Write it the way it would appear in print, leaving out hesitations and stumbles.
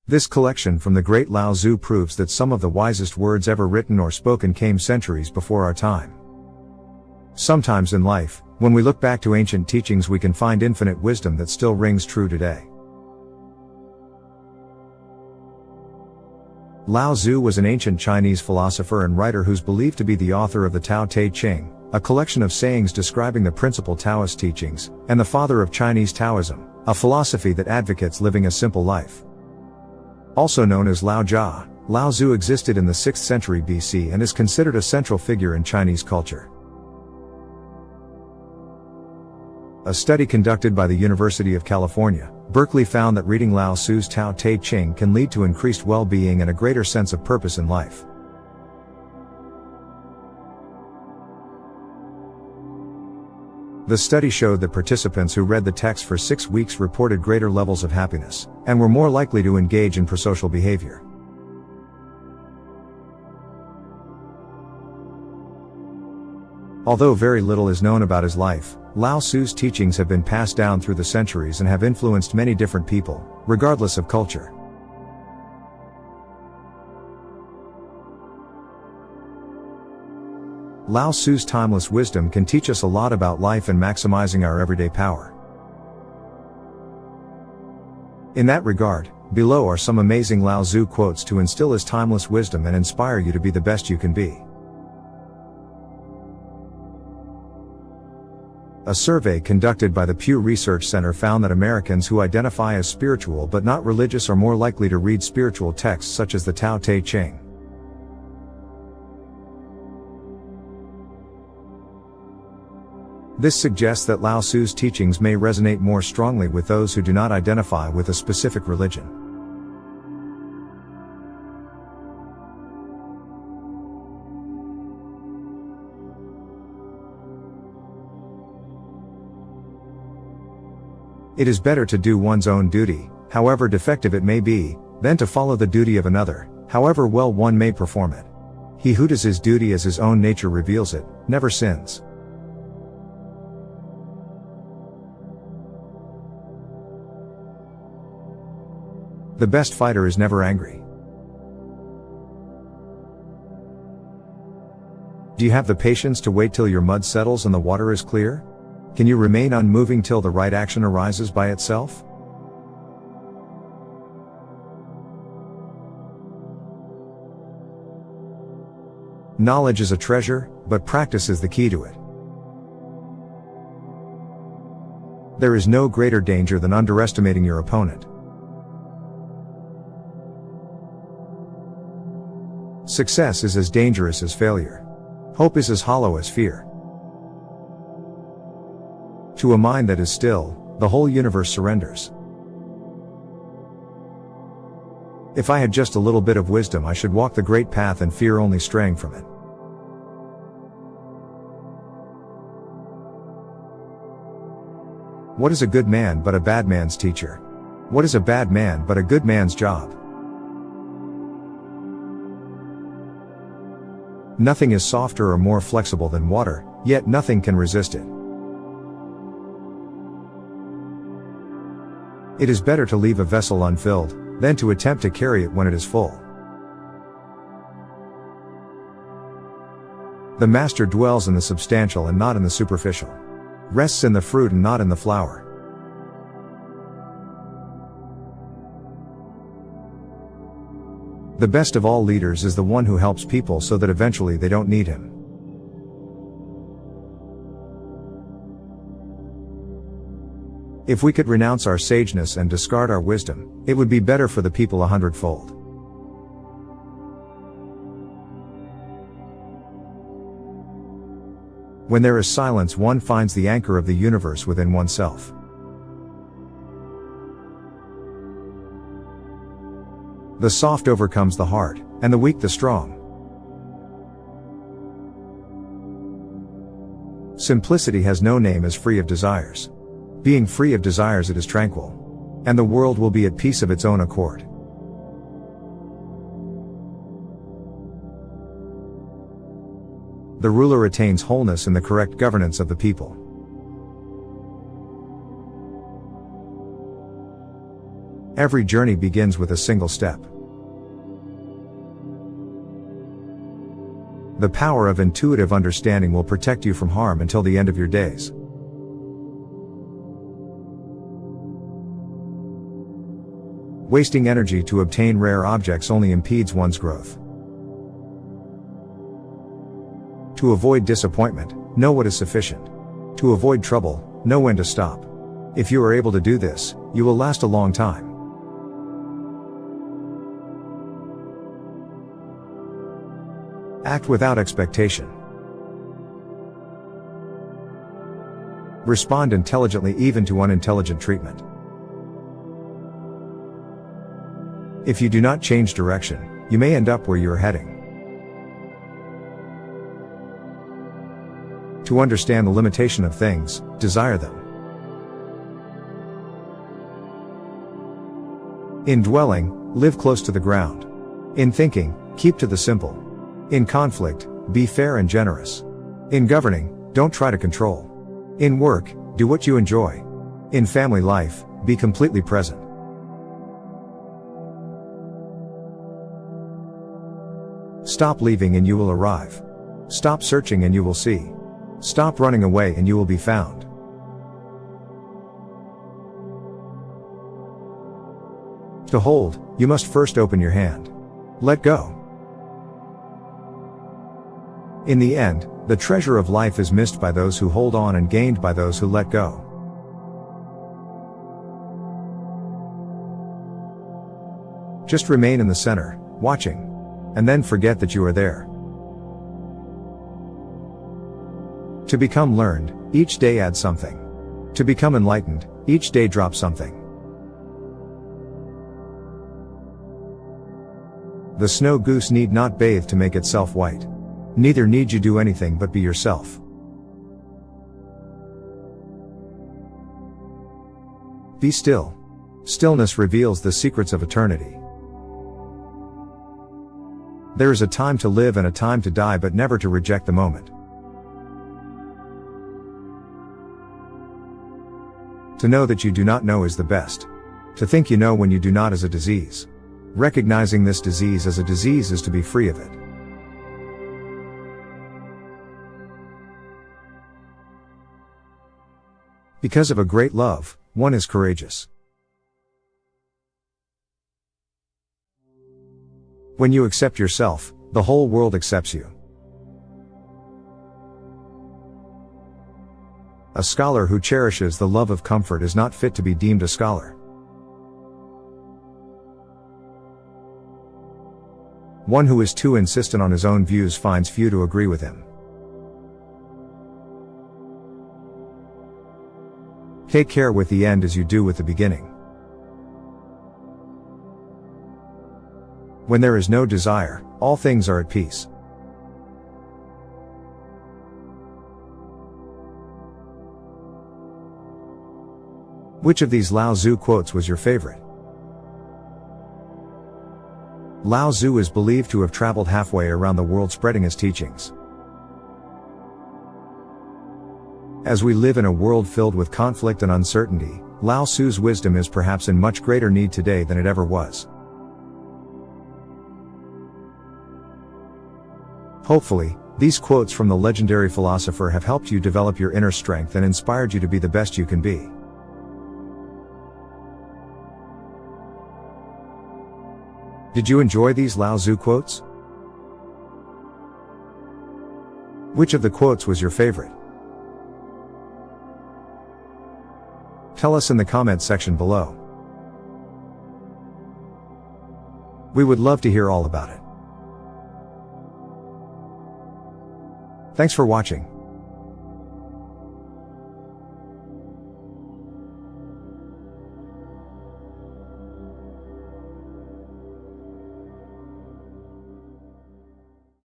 This collection from the great Lao Tzu proves that some of the wisest words ever written or spoken came centuries before our time. Sometimes in life, when we look back to ancient teachings, we can find infinite wisdom that still rings true today. Lao Tzu was an ancient Chinese philosopher and writer who's believed to be the author of the Tao Te Ching, a collection of sayings describing the principal Taoist teachings, and the father of Chinese Taoism, a philosophy that advocates living a simple life. Also known as Lao Tzu, Lao Tzu existed in the 6th century BC and is considered a central figure in Chinese culture. A study conducted by the University of California, Berkeley found that reading Lao Tzu's Tao Te Ching can lead to increased well-being and a greater sense of purpose in life. The study showed that participants who read the text for 6 weeks reported greater levels of happiness, and were more likely to engage in prosocial behavior. Although very little is known about his life, Lao Tzu's teachings have been passed down through the centuries and have influenced many different people, regardless of culture. Lao Tzu's timeless wisdom can teach us a lot about life and maximizing our everyday power. In that regard, below are some amazing Lao Tzu quotes to instill his timeless wisdom and inspire you to be the best you can be. A survey conducted by the Pew Research Center found that Americans who identify as spiritual but not religious are more likely to read spiritual texts such as the Tao Te Ching. This suggests that Lao Tzu's teachings may resonate more strongly with those who do not identify with a specific religion. It is better to do one's own duty, however defective it may be, than to follow the duty of another, however well one may perform it. He who does his duty as his own nature reveals it, never sins. The best fighter is never angry. Do you have the patience to wait till your mud settles and the water is clear? Can you remain unmoving till the right action arises by itself? Knowledge is a treasure, but practice is the key to it. There is no greater danger than underestimating your opponent. Success is as dangerous as failure. Hope is as hollow as fear. To a mind that is still, the whole universe surrenders. If I had just a little bit of wisdom, I should walk the great path and fear only straying from it. What is a good man but a bad man's teacher? What is a bad man but a good man's job? Nothing is softer or more flexible than water, yet nothing can resist it. It is better to leave a vessel unfilled, than to attempt to carry it when it is full. The master dwells in the substantial and not in the superficial. Rests in the fruit and not in the flower. The best of all leaders is the one who helps people so that eventually they don't need him. If we could renounce our sageness and discard our wisdom, it would be better for the people 100-fold. When there is silence, one finds the anchor of the universe within oneself. The soft overcomes the hard, and the weak the strong. Simplicity has no name as free of desires. Being free of desires, it is tranquil. And the world will be at peace of its own accord. The ruler attains wholeness in the correct governance of the people. Every journey begins with a single step. The power of intuitive understanding will protect you from harm until the end of your days. Wasting energy to obtain rare objects only impedes one's growth. To avoid disappointment, know what is sufficient. To avoid trouble, know when to stop. If you are able to do this, you will last a long time. Act without expectation. Respond intelligently even to unintelligent treatment. If you do not change direction, you may end up where you are heading. To understand the limitation of things, desire them. In dwelling, live close to the ground. In thinking, keep to the simple. In conflict, be fair and generous. In governing, don't try to control. In work, do what you enjoy. In family life, be completely present. Stop leaving and you will arrive. Stop searching and you will see. Stop running away and you will be found. To hold, you must first open your hand. Let go. In the end, the treasure of life is missed by those who hold on and gained by those who let go. Just remain in the center, watching. And then forget that you are there. To become learned, each day add something. To become enlightened, each day drop something. The snow goose need not bathe to make itself white. Neither need you do anything but be yourself. Be still. Stillness reveals the secrets of eternity. There is a time to live and a time to die, but never to reject the moment. To know that you do not know is the best. To think you know when you do not is a disease. Recognizing this disease as a disease is to be free of it. Because of a great love, one is courageous. When you accept yourself, the whole world accepts you. A scholar who cherishes the love of comfort is not fit to be deemed a scholar. One who is too insistent on his own views finds few to agree with him. Take care with the end as you do with the beginning. When there is no desire, all things are at peace. Which of these Lao Tzu quotes was your favorite? Lao Tzu is believed to have traveled halfway around the world spreading his teachings. As we live in a world filled with conflict and uncertainty, Lao Tzu's wisdom is perhaps in much greater need today than it ever was. Hopefully, these quotes from the legendary philosopher have helped you develop your inner strength and inspired you to be the best you can be. Did you enjoy these Lao Tzu quotes? Which of the quotes was your favorite? Tell us in the comments section below. We would love to hear all about it. Thanks for watching.